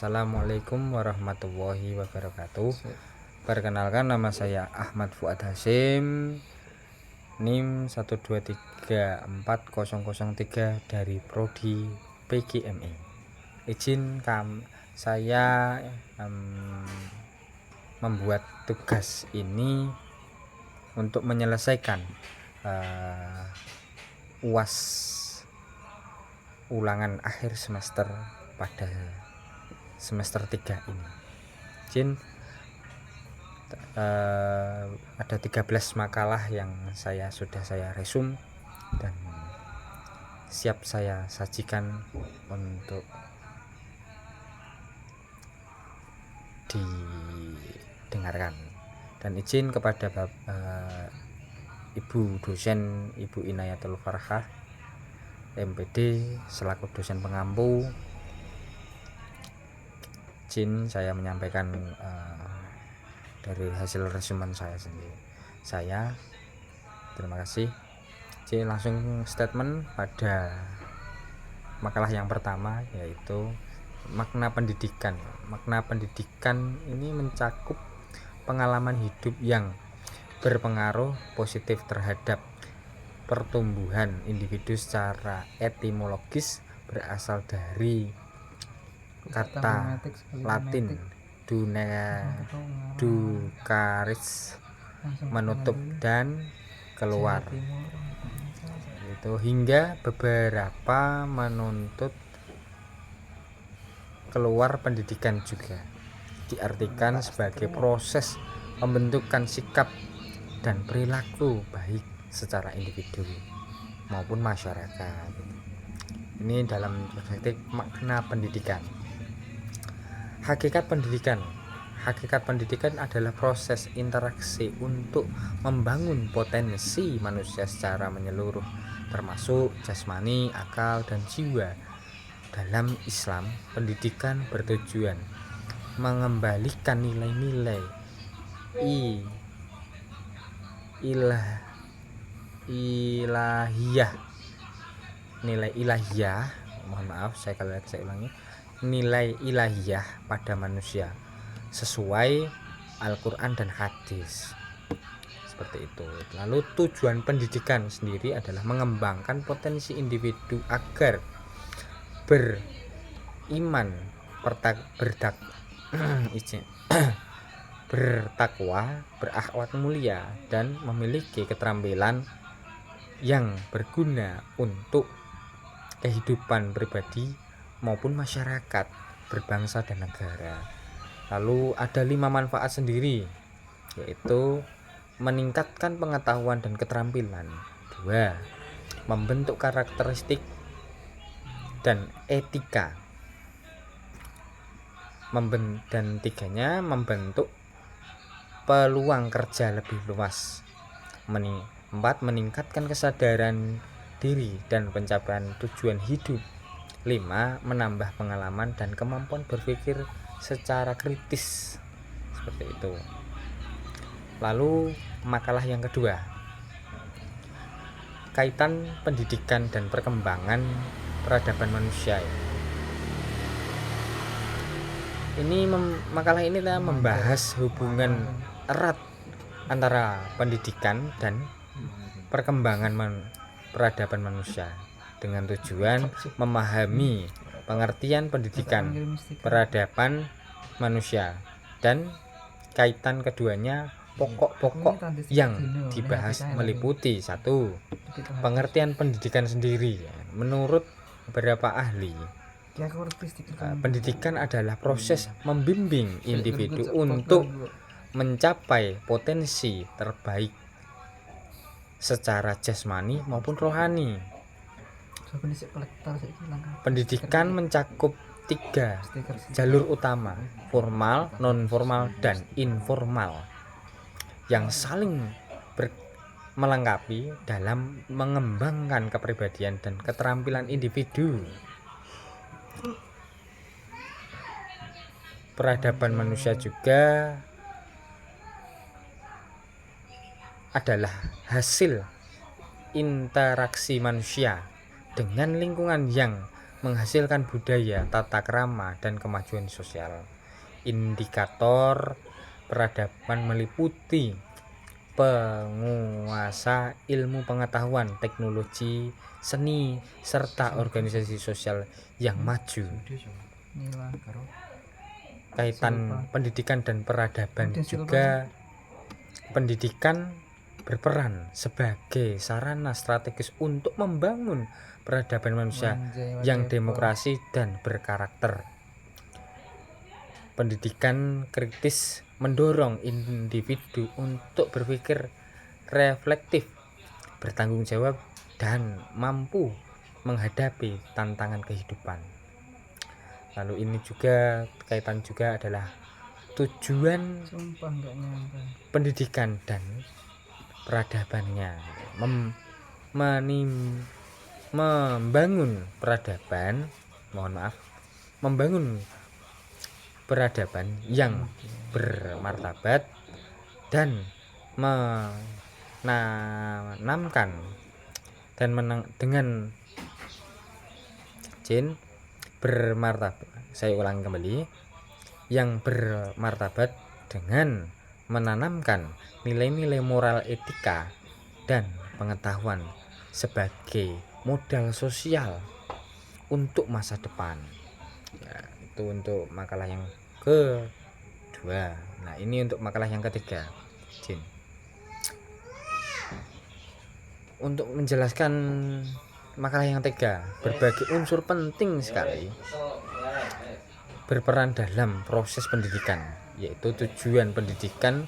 Assalamualaikum warahmatullahi wabarakatuh. Perkenalkan, nama saya Ahmad Fuad Hasyim, NIM 1234003 dari Prodi PGMI. Saya membuat tugas ini untuk menyelesaikan UAS ulangan akhir semester pada semester 3 ini. Ada 13 makalah yang sudah saya resum dan siap saya sajikan untuk didengarkan. Dan izin kepada Ibu dosen, Ibu Inayatul Farhah MPD selaku dosen pengampu, saya menyampaikan dari hasil resumen saya sendiri. Terima kasih. Langsung statement pada makalah yang pertama, yaitu makna pendidikan. Makna pendidikan ini mencakup pengalaman hidup yang berpengaruh positif terhadap pertumbuhan individu secara etimologis, berasal dari kata Latin ducaris, menutup dan keluar, itu hingga beberapa menuntut keluar. Pendidikan juga diartikan sebagai proses pembentukan sikap dan perilaku baik secara individu maupun masyarakat. Ini dalam perspektif makna pendidikan. Hakikat pendidikan adalah proses interaksi untuk membangun potensi manusia secara menyeluruh, termasuk jasmani, akal, dan jiwa. Dalam Islam, pendidikan bertujuan mengembalikan nilai-nilai ilahiyah, nilai ilahiyah pada manusia sesuai Al-Quran dan hadis, seperti itu. Lalu tujuan pendidikan sendiri adalah mengembangkan potensi individu agar beriman, bertakwa, berakhlak mulia, dan memiliki keterampilan yang berguna untuk kehidupan pribadi maupun masyarakat, berbangsa dan negara. Lalu ada 5 manfaat sendiri, yaitu meningkatkan pengetahuan dan keterampilan. 2. Membentuk karakteristik dan etika. Dan 3-nya membentuk peluang kerja lebih luas. 4. Meningkatkan kesadaran diri dan pencapaian tujuan hidup. 5. Menambah pengalaman dan kemampuan berpikir secara kritis, seperti itu. Lalu makalah yang kedua, kaitan pendidikan dan perkembangan peradaban manusia. Makalah ini membahas hubungan erat antara pendidikan dan perkembangan peradaban manusia, dengan tujuan memahami pengertian pendidikan peradaban manusia dan kaitan keduanya. Pokok-pokok yang dibahas meliputi: 1. Pengertian pendidikan sendiri. Menurut beberapa ahli, pendidikan adalah proses membimbing individu untuk mencapai potensi terbaik secara jasmani maupun rohani. Pendidikan mencakup 3 jalur utama: formal, non-formal, dan informal, yang saling melengkapi dalam mengembangkan kepribadian dan keterampilan individu. Peradaban manusia juga adalah hasil interaksi manusia dengan lingkungan yang menghasilkan budaya, tata krama, dan kemajuan sosial. Indikator peradaban meliputi penguasa ilmu pengetahuan, teknologi, seni, serta organisasi sosial yang maju. Kaitan pendidikan dan peradaban juga, pendidikan berperan sebagai sarana strategis untuk membangun peradaban manusia yang demokrasi dan berkarakter. Pendidikan kritis mendorong individu untuk berpikir reflektif, bertanggung jawab, dan mampu menghadapi tantangan kehidupan. Lalu ini juga kaitan juga adalah tujuan pendidikan dan peradabannya, membangun peradaban, membangun peradaban yang bermartabat dan menanamkan dan dengan bermartabat. Saya ulangi kembali, yang bermartabat dengan menanamkan nilai-nilai moral, etika, dan pengetahuan sebagai modal sosial untuk masa depan. Ya, itu untuk makalah yang kedua. Nah, ini untuk makalah yang ketiga, Jin. Untuk menjelaskan makalah yang ketiga, berbagai unsur penting sekali berperan dalam proses pendidikan, yaitu tujuan pendidikan,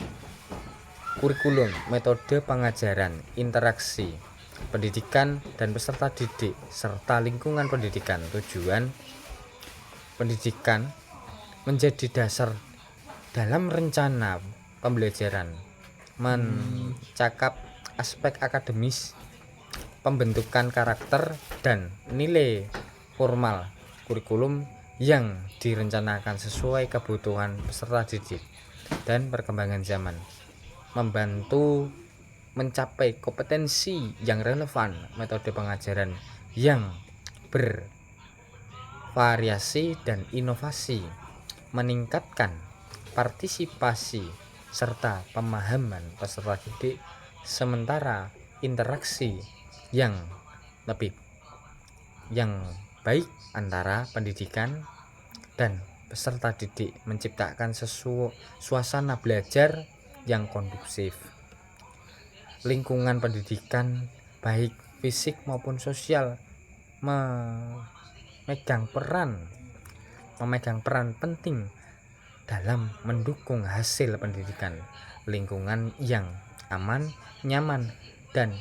kurikulum, metode pengajaran, interaksi pendidikan dan peserta didik, serta lingkungan pendidikan. Tujuan pendidikan menjadi dasar dalam rencana pembelajaran, mencakup aspek akademis, pembentukan karakter, dan nilai formal kurikulum yang direncanakan sesuai kebutuhan peserta didik dan perkembangan zaman, membantu mencapai kompetensi yang relevan, metode pengajaran yang bervariasi dan inovasi, meningkatkan partisipasi serta pemahaman peserta didik, sementara interaksi yang baik antara pendidikan dan peserta didik menciptakan suasana belajar yang kondusif. Lingkungan pendidikan baik fisik maupun sosial memegang peran penting dalam mendukung hasil pendidikan. Lingkungan yang aman, nyaman, dan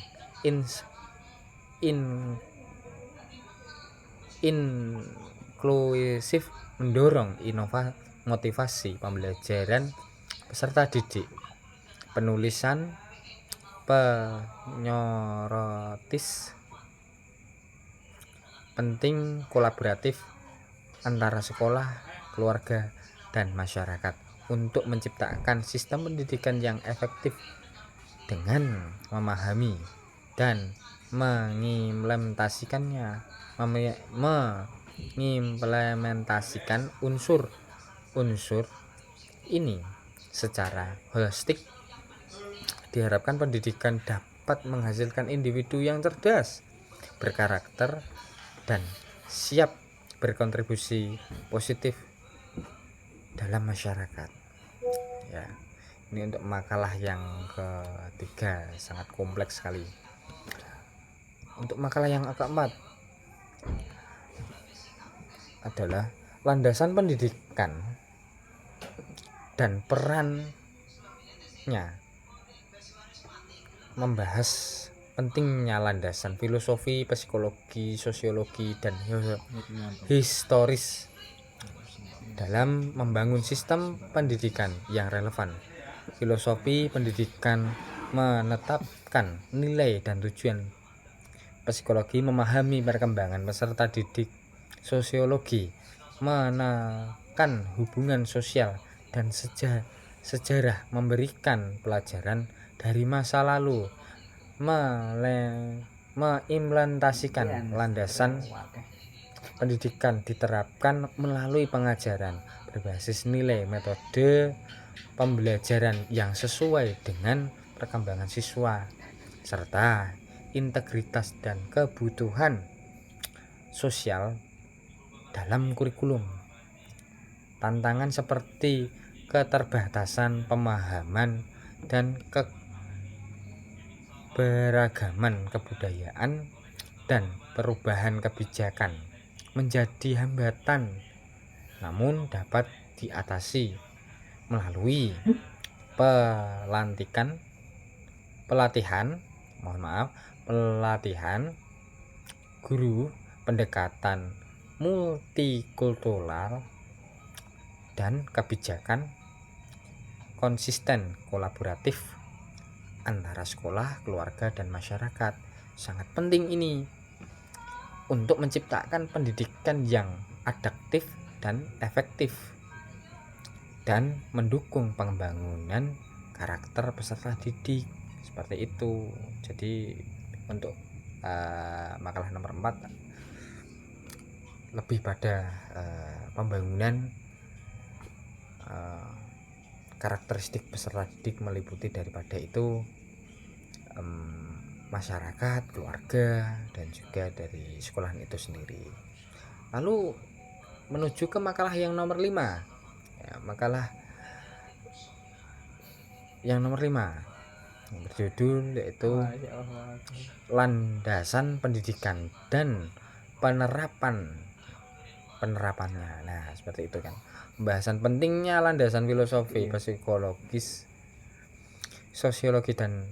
inklusif mendorong motivasi pembelajaran peserta didik. Penulisan penyorotis penting kolaboratif antara sekolah, keluarga, dan masyarakat untuk menciptakan sistem pendidikan yang efektif dengan memahami dan mengimplementasikan unsur-unsur ini secara holistik. Diharapkan pendidikan dapat menghasilkan individu yang cerdas, berkarakter, dan siap berkontribusi positif dalam masyarakat. Ya, ini untuk makalah yang ketiga, sangat kompleks sekali. Untuk makalah yang keempat adalah landasan pendidikan dan perannya, membahas pentingnya landasan filosofi, psikologi, sosiologi, dan historis dalam membangun sistem pendidikan yang relevan. Filosofi pendidikan menetapkan nilai dan tujuan, psikologi memahami perkembangan peserta didik, sosiologi menekan hubungan sosial, dan sejarah memberikan pelajaran dari masa lalu. Mengimplementasikan landasan pendidikan diterapkan melalui pengajaran berbasis nilai, metode pembelajaran yang sesuai dengan perkembangan siswa, serta integritas dan kebutuhan sosial dalam kurikulum. Tantangan seperti keterbatasan pemahaman dan keberagaman kebudayaan dan perubahan kebijakan menjadi hambatan, namun dapat diatasi melalui pelatihan guru, pendekatan multikultural, dan kebijakan konsisten kolaboratif antara sekolah, keluarga, dan masyarakat. Sangat penting ini untuk menciptakan pendidikan yang adaptif dan efektif dan mendukung pembangunan karakter peserta didik, seperti itu. Jadi untuk makalah nomor 4 lebih pada pembangunan karakteristik peserta didik, meliputi daripada itu masyarakat, keluarga, dan juga dari sekolahan itu sendiri. Lalu menuju ke makalah yang nomor 5. Makalah yang nomor 5 yang berjudul yaitu landasan pendidikan dan penerapannya. Nah, seperti itu kan. Pembahasan pentingnya landasan filosofi, psikologis, sosiologi, dan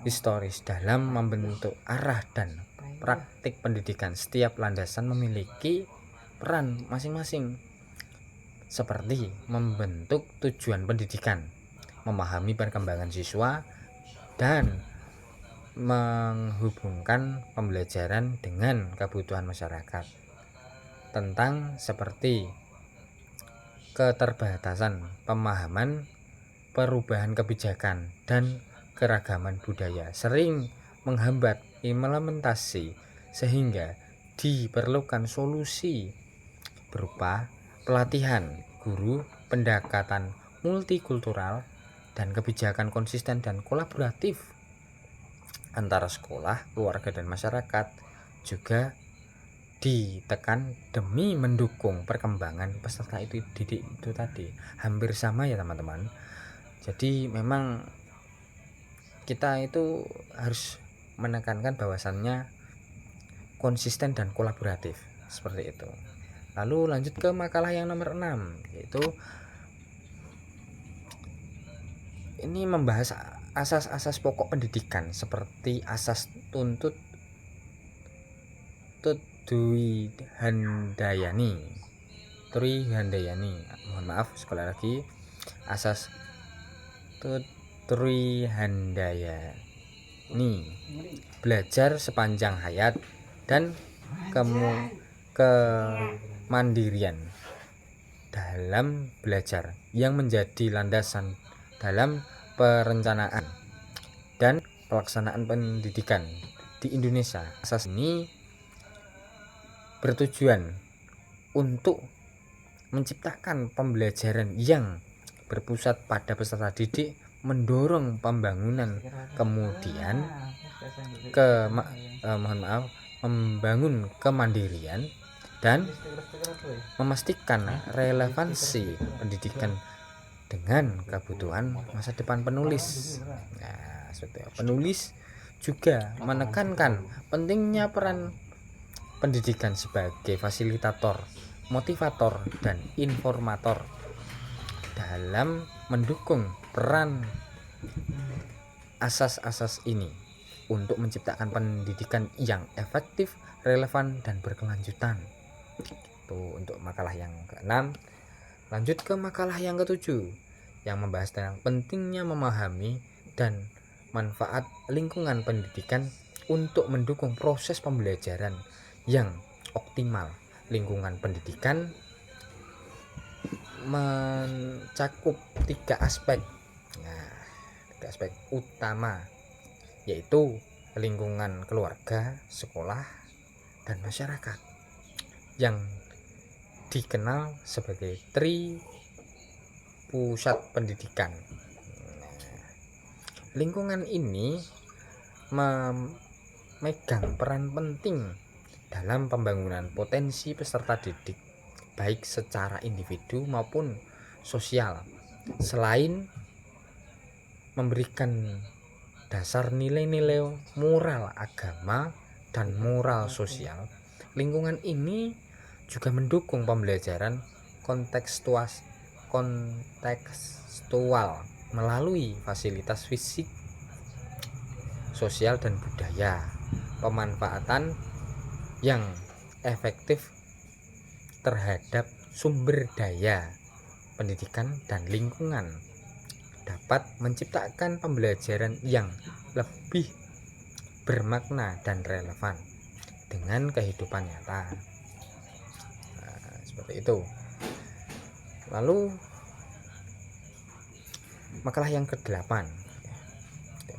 historis dalam membentuk arah dan praktik pendidikan. Setiap landasan memiliki peran masing-masing, seperti membentuk tujuan pendidikan, memahami perkembangan siswa, dan menghubungkan pembelajaran dengan kebutuhan masyarakat. Tentang seperti keterbatasan pemahaman, perubahan kebijakan, dan keragaman budaya sering menghambat implementasi, sehingga diperlukan solusi berupa pelatihan guru, pendekatan multikultural, dan kebijakan konsisten dan kolaboratif antara sekolah, keluarga, dan masyarakat. Juga ditekan demi mendukung perkembangan peserta didik itu tadi. Hampir sama ya teman-teman. Jadi memang kita itu harus menekankan bahwasannya konsisten dan kolaboratif, seperti itu. Lalu lanjut ke makalah yang nomor 6, yaitu ini membahas asas-asas pokok pendidikan seperti asas tuntut Dwi Handayani. Mohon maaf sekali lagi. Asas Dwi Handayani. Belajar sepanjang hayat dan kemandirian dalam belajar yang menjadi landasan dalam perencanaan dan pelaksanaan pendidikan di Indonesia. Asas ini bertujuan untuk menciptakan pembelajaran yang berpusat pada peserta didik, mendorong pembangunan, kemudian membangun kemandirian, dan memastikan relevansi pendidikan dengan kebutuhan masa depan penulis. Nah, penulis juga menekankan pentingnya peran pendidikan sebagai fasilitator, motivator, dan informator dalam mendukung peran asas-asas ini untuk menciptakan pendidikan yang efektif, relevan, dan berkelanjutan. Itu untuk makalah yang ke-6. Lanjut ke makalah yang ke-7 yang membahas tentang pentingnya memahami dan manfaat lingkungan pendidikan untuk mendukung proses pembelajaran yang optimal. Lingkungan pendidikan mencakup 3 aspek. Nah, 3 aspek utama, yaitu lingkungan keluarga, sekolah, dan masyarakat yang dikenal sebagai pusat pendidikan. Lingkungan ini memegang peran penting dalam pembangunan potensi peserta didik, baik secara individu maupun sosial. Selain memberikan dasar nilai-nilai moral agama dan moral sosial, lingkungan ini juga mendukung pembelajaran kontekstual melalui fasilitas fisik, sosial, dan budaya. Pemanfaatan yang efektif terhadap sumber daya pendidikan dan lingkungan dapat menciptakan pembelajaran yang lebih bermakna dan relevan dengan kehidupan nyata. Seperti itu. Lalu makalah yang ke-8,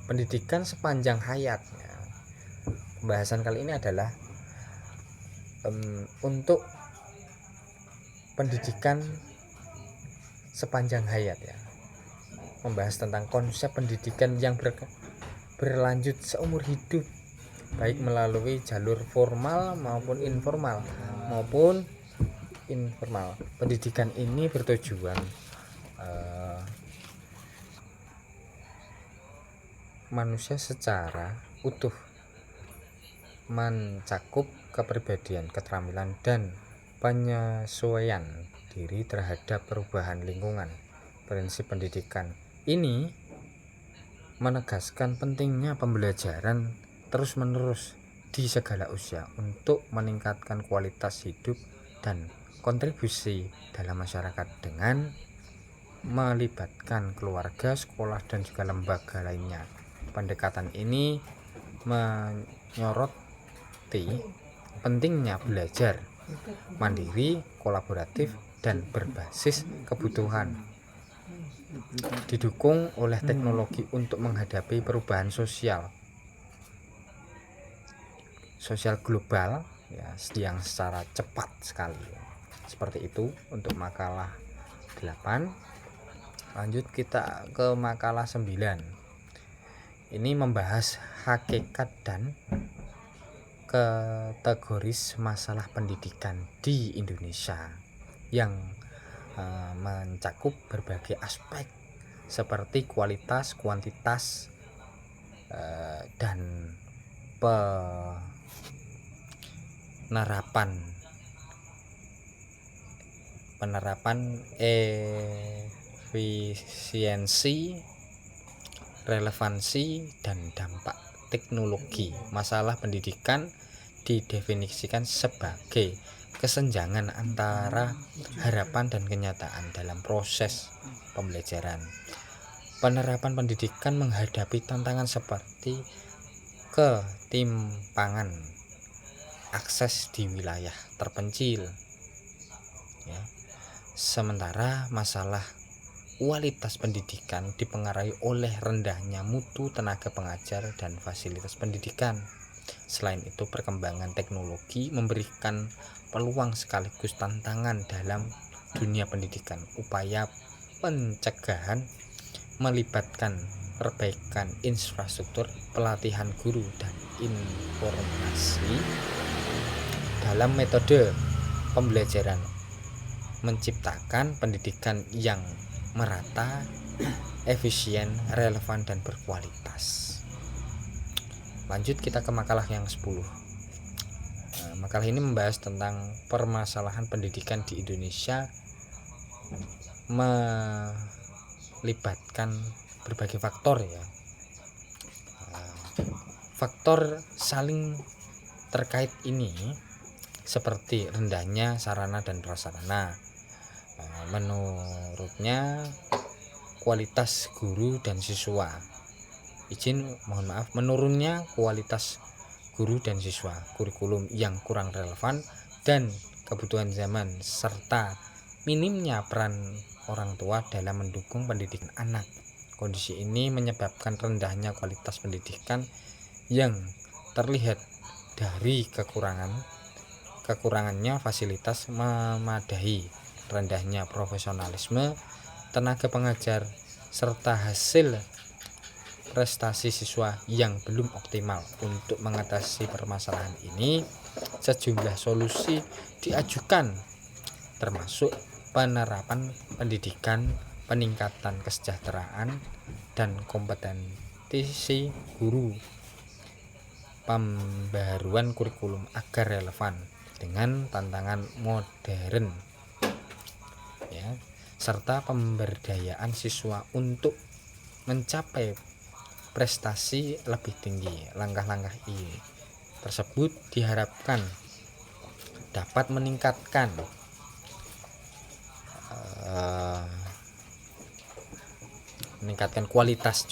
pendidikan sepanjang hayat. Pembahasan kali ini adalah untuk pendidikan sepanjang hayat ya. Membahas tentang konsep pendidikan yang berlanjut seumur hidup, baik melalui jalur formal maupun informal Pendidikan ini bertujuan manusia secara utuh, mencakup kepribadian, keterampilan, dan penyesuaian diri terhadap perubahan lingkungan. Prinsip pendidikan ini menegaskan pentingnya pembelajaran terus-menerus di segala usia untuk meningkatkan kualitas hidup dan kontribusi dalam masyarakat dengan melibatkan keluarga, sekolah, dan juga lembaga lainnya. Pendekatan ini menyoroti pentingnya belajar mandiri, kolaboratif, dan berbasis kebutuhan, didukung oleh teknologi untuk menghadapi perubahan sosial global ya, yang secara cepat sekali. Seperti itu untuk makalah 8. Lanjut kita ke makalah 9. Ini membahas hakikat dan kategoris masalah pendidikan di Indonesia yang mencakup berbagai aspek seperti kualitas, kuantitas, dan penerapan efisiensi, relevansi, dan dampak teknologi. Masalah pendidikan didefinisikan sebagai kesenjangan antara harapan dan kenyataan dalam proses pembelajaran. Penerapan pendidikan menghadapi tantangan seperti ketimpangan akses di wilayah terpencil ya. Sementara masalah kualitas pendidikan dipengaruhi oleh rendahnya mutu tenaga pengajar dan fasilitas pendidikan. Selain itu, perkembangan teknologi memberikan peluang sekaligus tantangan dalam dunia pendidikan. Upaya pencegahan melibatkan perbaikan infrastruktur, pelatihan guru, dan informasi dalam metode pembelajaran, menciptakan pendidikan yang merata, efisien, relevan, dan berkualitas. Lanjut kita ke makalah yang 10. Makalah ini membahas tentang permasalahan pendidikan di Indonesia, melibatkan berbagai faktor ya. Faktor saling terkait ini seperti rendahnya sarana dan prasarana. Menurutnya kualitas guru dan siswa. Menurunnya kualitas guru dan siswa, kurikulum yang kurang relevan dan kebutuhan zaman, serta minimnya peran orang tua dalam mendukung pendidikan anak. Kondisi ini menyebabkan rendahnya kualitas pendidikan yang terlihat dari kekurangannya fasilitas memadai, rendahnya profesionalisme tenaga pengajar, serta hasil prestasi siswa yang belum optimal. Untuk mengatasi permasalahan ini, sejumlah solusi diajukan, termasuk penerapan pendidikan, peningkatan kesejahteraan dan kompetensi guru, pembaharuan kurikulum agar relevan dengan tantangan modern, ya, serta pemberdayaan siswa untuk mencapai prestasi lebih tinggi. Langkah-langkah ini tersebut diharapkan dapat meningkatkan kualitas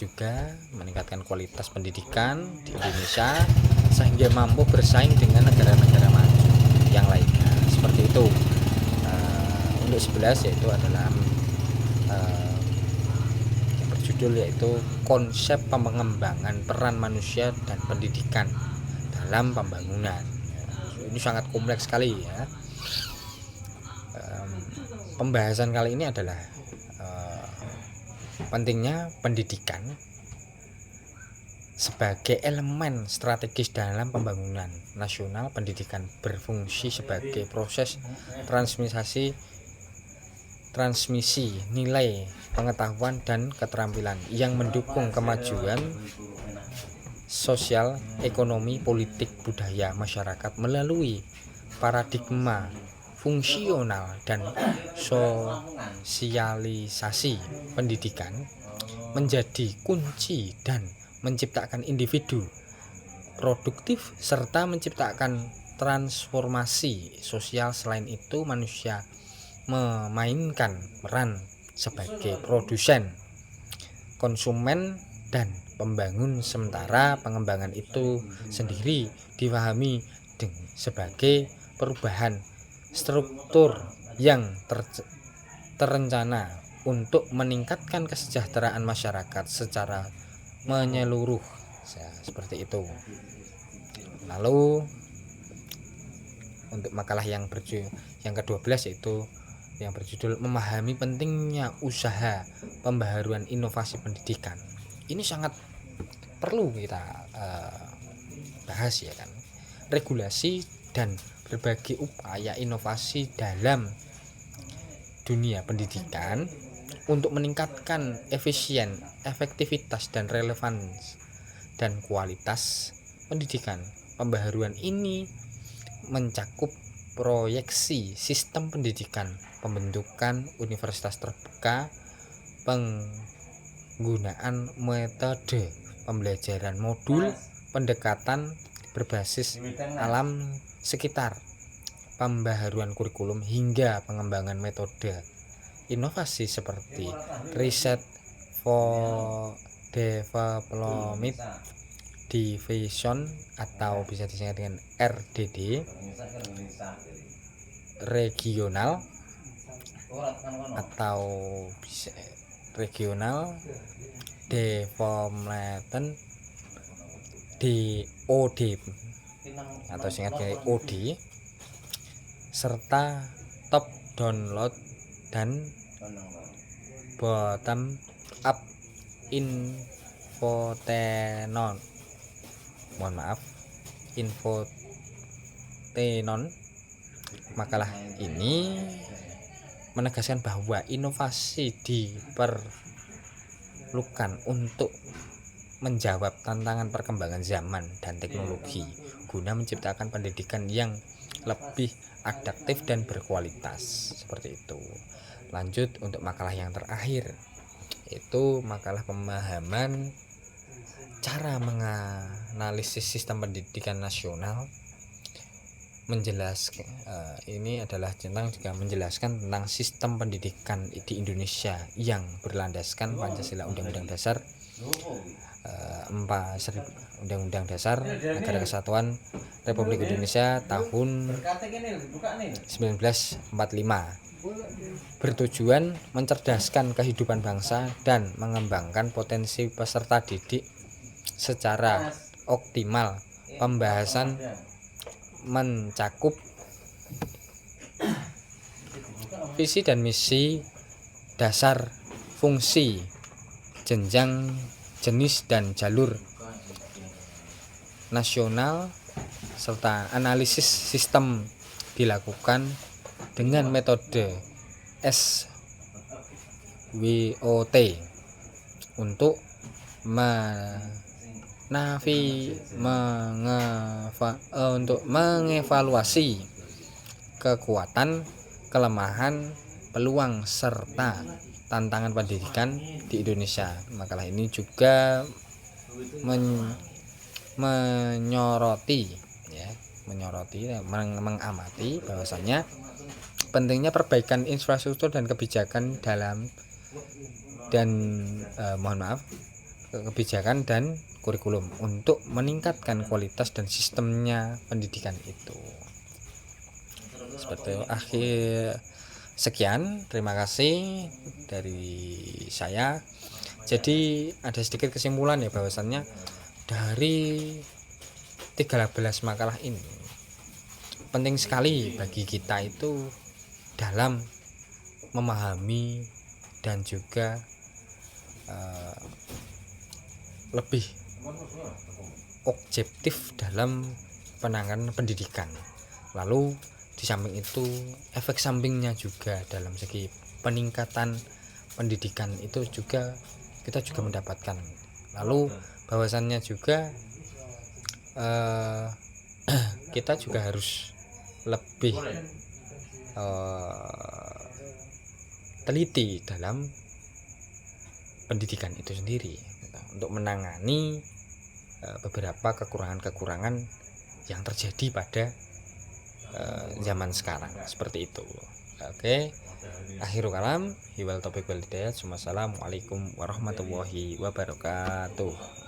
pendidikan di Indonesia sehingga mampu bersaing dengan negara-negara maju yang lainnya, seperti itu. Untuk 11 yaitu adalah yang berjudul yaitu konsep pengembangan peran manusia dan pendidikan dalam pembangunan. Ini sangat kompleks sekali, ya. Pembahasan kali ini adalah pentingnya pendidikan sebagai elemen strategis dalam pembangunan nasional. Pendidikan berfungsi sebagai proses transmisi nilai, pengetahuan, dan keterampilan yang mendukung kemajuan sosial, ekonomi, politik, budaya masyarakat melalui paradigma fungsional dan sosialisasi. Pendidikan menjadi kunci dan menciptakan individu produktif serta menciptakan transformasi sosial. Selain itu, manusia memainkan peran sebagai produsen, konsumen, dan pembangun, sementara pengembangan itu sendiri dipahami sebagai perubahan struktur yang terencana untuk meningkatkan kesejahteraan masyarakat secara menyeluruh, seperti itu. Lalu untuk makalah yang ke-12 yaitu yang berjudul memahami pentingnya usaha pembaharuan inovasi pendidikan. Ini sangat perlu kita bahas, ya kan. Regulasi dan berbagai upaya inovasi dalam dunia pendidikan untuk meningkatkan efektivitas dan relevansi dan kualitas pendidikan. Pembaharuan ini mencakup proyeksi sistem pendidikan, pembentukan universitas terbuka, penggunaan metode pembelajaran modul, pendekatan berbasis alam sekitar, pembaharuan kurikulum, hingga pengembangan metode inovasi seperti riset for development division atau bisa disingkat dengan RDD, regional atau bisa regional development DOD atau singkatnya OD, serta top download dan bottom up infotenon. Makalah ini menegaskan bahwa inovasi diperlukan untuk menjawab tantangan perkembangan zaman dan teknologi guna menciptakan pendidikan yang lebih adaptif dan berkualitas, seperti itu. Lanjut untuk makalah yang terakhir, yaitu makalah pemahaman cara menganalisis sistem pendidikan nasional. Ini adalah juga menjelaskan tentang sistem pendidikan di Indonesia yang berlandaskan Pancasila, Undang-Undang Dasar Undang-Undang Dasar Negara Kesatuan Republik Indonesia tahun 1945, bertujuan mencerdaskan kehidupan bangsa dan mengembangkan potensi peserta didik secara optimal. Pembahasan mencakup visi dan misi, dasar, fungsi, jenjang, jenis dan jalur nasional, serta analisis sistem dilakukan dengan metode SWOT untuk mengevaluasi kekuatan, kelemahan, peluang serta tantangan pendidikan di Indonesia. Makalah ini juga mengamati bahwasanya pentingnya perbaikan infrastruktur dan kebijakan kebijakan dan kurikulum untuk meningkatkan kualitas dan sistemnya pendidikan itu. Seperti akhir sekian, terima kasih dari saya. Jadi ada sedikit kesimpulan ya, bahwasannya dari 13 makalah ini penting sekali bagi kita itu dalam memahami dan juga lebih objektif dalam penanganan pendidikan. Lalu di samping itu efek sampingnya juga dalam segi peningkatan pendidikan itu juga kita juga mendapatkan. Lalu bahwasannya juga kita juga harus lebih teliti dalam pendidikan itu sendiri untuk menangani beberapa kekurangan-kekurangan yang terjadi pada zaman sekarang seperti itu. Oke, akhirul kalam, hiwal topik wal hidayat. Wassalamualaikum warahmatullahi wabarakatuh.